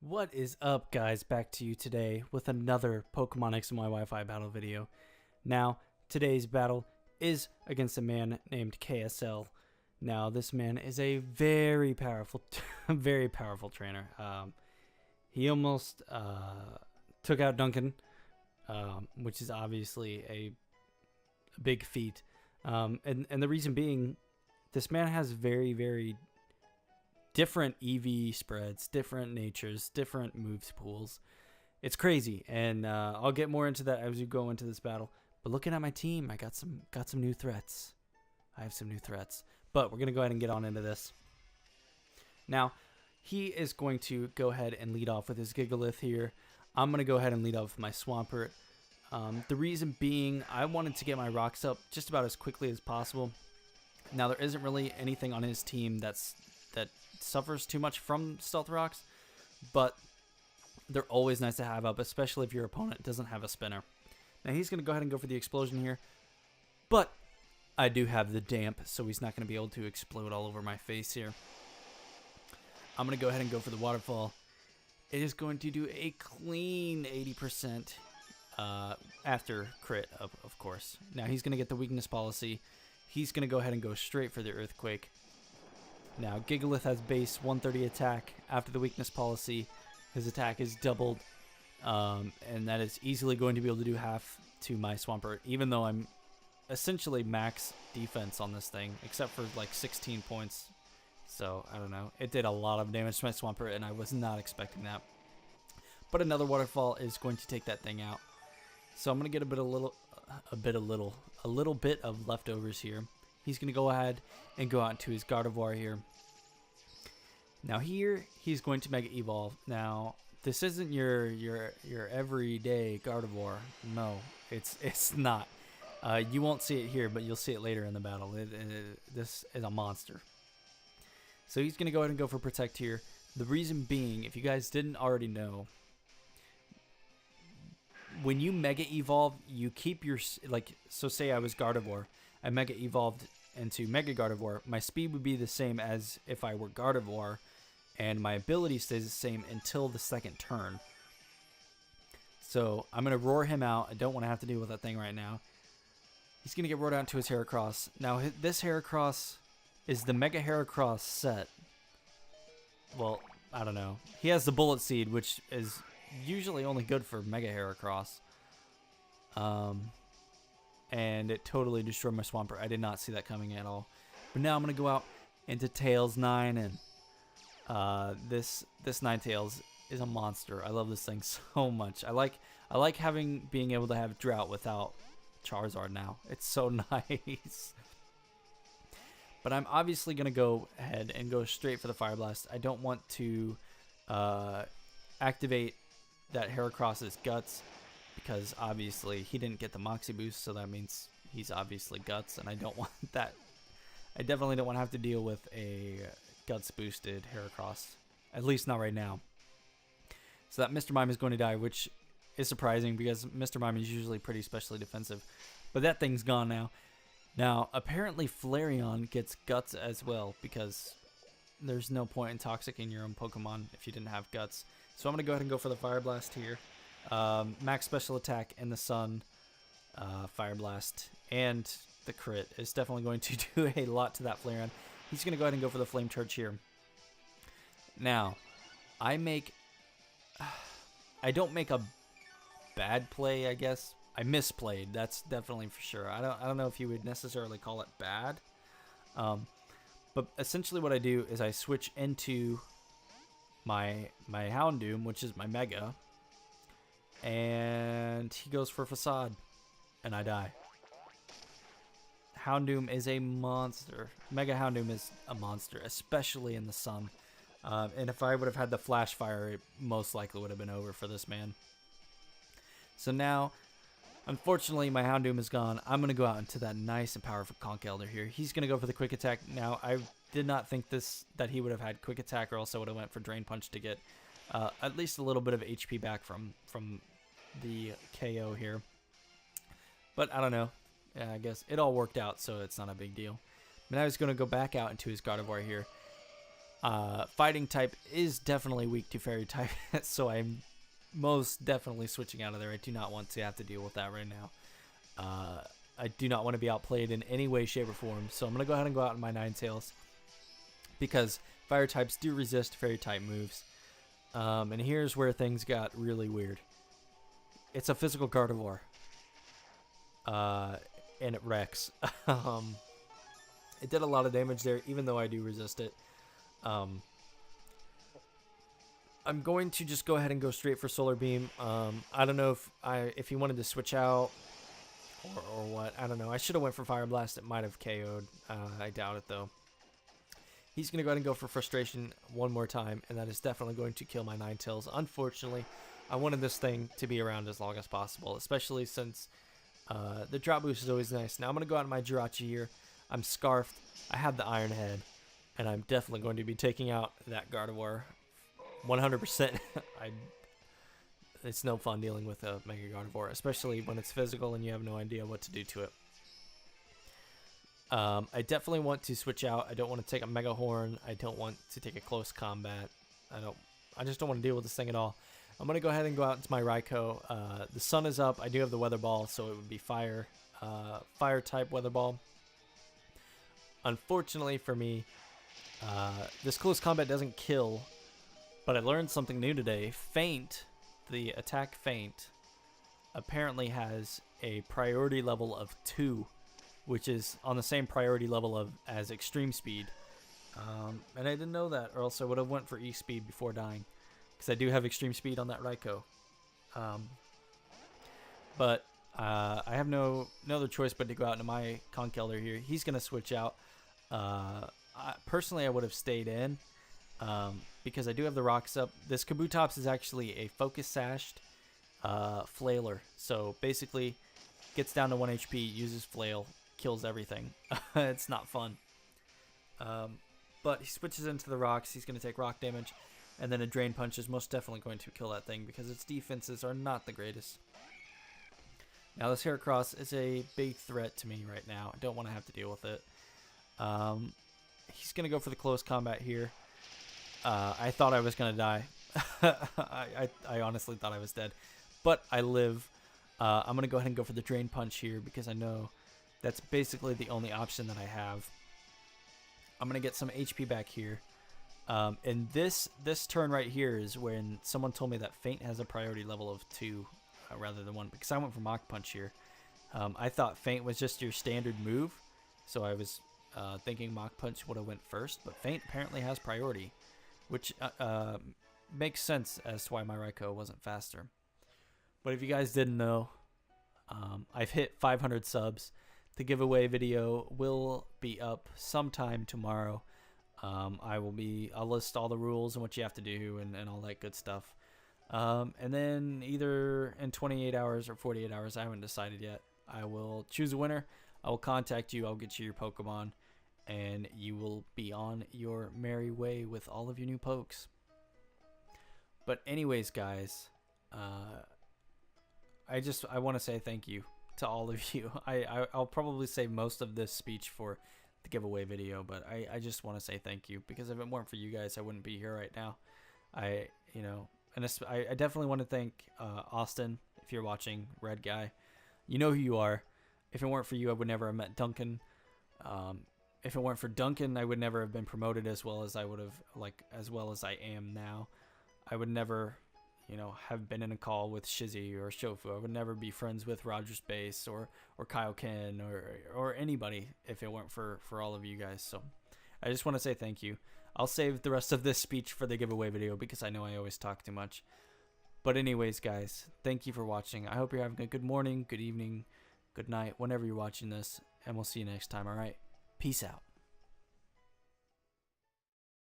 What is up, guys? Back to you today with another Pokemon X and Y Wi-Fi battle video. Now, today's battle is against a man named KSL. Now, this man is a very powerful, very powerful trainer. He almost took out Duncan, which is obviously a big feat. And the reason being, this man has very different EV spreads, different natures, different moves pools. It's crazy, and I'll get more into that as we go into this battle. But looking at my team, I got some new threats. I have some new threats, but we're gonna go ahead and get on into this. Now, he is going to go ahead and lead off with his Gigalith here. I'm gonna go ahead and lead off with my Swampert. The reason being, I wanted to get my rocks up just about as quickly as possible. Now, there isn't really anything on his team that suffers too much from stealth rocks, but they're always nice to have up, especially if your opponent doesn't have a spinner. Now, he's going to go ahead and go for the explosion here, but I do have the damp, so he's not going to be able to explode all over my face here. I'm going to go ahead and go for the waterfall. It is going to do a clean 80% after crit, of course. Now, he's going to get the weakness policy. He's going to go ahead and go straight for the earthquake. Now, Gigalith has base 130 attack. After the weakness policy, his attack is doubled, and that is easily going to be able to do half to my Swampert, even though I'm essentially max defense on this thing, except for like 16 points. So, I don't know. It did a lot of damage to my Swampert, and I was not expecting that. But another waterfall is going to take that thing out. So I'm going to get a little bit of leftovers here. He's going to go ahead and go out into his Gardevoir here. Now here, he's going to Mega Evolve. Now, this isn't your everyday Gardevoir. No, it's not. You won't see it here, but you'll see it later in the battle. This is a monster. So he's going to go ahead and go for Protect here. The reason being, if you guys didn't already know, when you Mega Evolve, you keep your, so say I was Gardevoir, I Mega Evolved into Mega Gardevoir, my speed would be the same as if I were Gardevoir, and my ability stays the same until the second turn. So I'm going to roar him out. I don't want to have to deal with that thing right now. He's going to get roared out into his Heracross. Now, this Heracross is the Mega Heracross set. Well, I don't know. He has the Bullet Seed, which is usually only good for Mega Heracross. And it totally destroyed my Swampert. I did not see that coming at all. But now I'm going to go out into Tails 9, and this Ninetales is a monster. I love this thing so much. I like being able to have Drought without Charizard now. It's so nice. But I'm obviously going to go ahead and go straight for the Fire Blast. I don't want to activate that Heracross's Guts, because obviously he didn't get the Moxie boost, so that means he's obviously Guts, and I don't want that. I definitely don't want to have to deal with a Guts boosted Heracross, at least not right now. So that Mr. Mime is going to die, which is surprising because Mr. Mime is usually pretty specially defensive, but that thing's gone now. Now, apparently Flareon gets Guts as well, because there's no point in toxicking your own Pokemon if you didn't have Guts. So I'm going to go ahead and go for the Fire Blast here. Max special attack in the sun, Fire Blast, and the crit is definitely going to do a lot to that Flareon. He's going to go ahead and go for the Flame Charge here. Now, I don't make a bad play, I guess. I misplayed, that's definitely for sure. I don't know if you would necessarily call it bad. But essentially what I do is I switch into my Houndoom, which is my Mega, and he goes for Facade, and I die. Houndoom is a monster. Mega Houndoom is a monster, especially in the sun. And if I would have had the Flash Fire, it most likely would have been over for this man. So now, unfortunately, my Houndoom is gone. I'm going to go out into that nice and powerful Conch Elder here. He's going to go for the Quick Attack. Now, I did not think that he would have had Quick Attack, or else I would have went for Drain Punch to get at least a little bit of HP back from the KO here. But I don't know. Yeah, I guess it all worked out, so it's not a big deal. But now he's going to go back out into his Gardevoir here. Fighting type is definitely weak to fairy type, so I'm most definitely switching out of there. I do not want to have to deal with that right now. I do not want to be outplayed in any way, shape, or form, so I'm going to go ahead and go out in my Ninetales, because fire types do resist fairy type moves. And here's where things got really weird. It's a physical Gardevoir. And it wrecks. It did a lot of damage there, even though I do resist it. I'm going to just go ahead and go straight for Solar Beam. I don't know if he wanted to switch out or what. I don't know. I should have went for Fire Blast. It might have KO'd. I doubt it, though. He's going to go ahead and go for Frustration one more time, and that is definitely going to kill my Ninetales. Unfortunately, I wanted this thing to be around as long as possible, especially since the drop boost is always nice. Now I'm going to go out in my Jirachi here. I'm Scarfed. I have the Iron Head, and I'm definitely going to be taking out that Gardevoir 100%. It's no fun dealing with a Mega Gardevoir, especially when it's physical and you have no idea what to do to it. I definitely want to switch out. I don't want to take a Mega Horn. I don't want to take a close combat. I just don't want to deal with this thing at all. I'm going to go ahead and go out into my Raikou. The sun is up. I do have the Weather Ball, so it would be fire type Weather Ball. Unfortunately for me, this close combat doesn't kill, but I learned something new today. Feint, the attack Feint, apparently has a priority level of 2, which is on the same priority level as Extreme Speed. And I didn't know that, or else I would have went for E-Speed before dying, because I do have Extreme Speed on that Raikou. But I have no other choice but to go out into my Conkeldurr here. He's going to switch out. Personally, I would have stayed in, because I do have the rocks up. This Kabutops is actually a Focus Sashed Flailer. So basically, gets down to 1 HP, uses Flail, kills everything. It's not fun. But he switches into the rocks. He's going to take rock damage. And then a Drain Punch is most definitely going to kill that thing, because its defenses are not the greatest. Now this Heracross is a big threat to me right now. I don't want to have to deal with it. He's going to go for the close combat here. I thought I was going to die. I honestly thought I was dead. But I live. I'm going to go ahead and go for the Drain Punch here, because I know that's basically the only option that I have. I'm going to get some HP back here. And this turn right here is when someone told me that Feint has a priority level of 2 rather than 1, because I went for Mach Punch here. I thought Feint was just your standard move, so I was thinking Mach Punch would have went first, but Feint apparently has priority, which makes sense as to why my Raikou wasn't faster. But if you guys didn't know, I've hit 500 subs. The giveaway video will be up sometime tomorrow. I'll list all the rules and what you have to do and all that good stuff. And then either in 28 hours or 48 hours, I haven't decided yet, I will choose a winner. I will contact you. I'll get you your Pokemon, and you will be on your merry way with all of your new pokes. But anyways, guys, I want to say thank you to all of you. I'll probably save most of this speech for the giveaway video, but I just want to say thank you, because if it weren't for you guys, I wouldn't be here right now. I definitely want to thank Austin, if you're watching, Red Guy. You know who you are. If it weren't for you, I would never have met Duncan. If it weren't for Duncan, I would never have been promoted as well as I would have, as well as I am now. I would never, have been in a call with Shizzy or Shofu. I would never be friends with Roger Space or Kyle Ken or anybody if it weren't for all of you guys. So I just want to say thank you. I'll save the rest of this speech for the giveaway video, because I know I always talk too much. But anyways, guys, thank you for watching. I hope you're having a good morning, good evening, good night, whenever you're watching this, and we'll see you next time, alright? Peace out.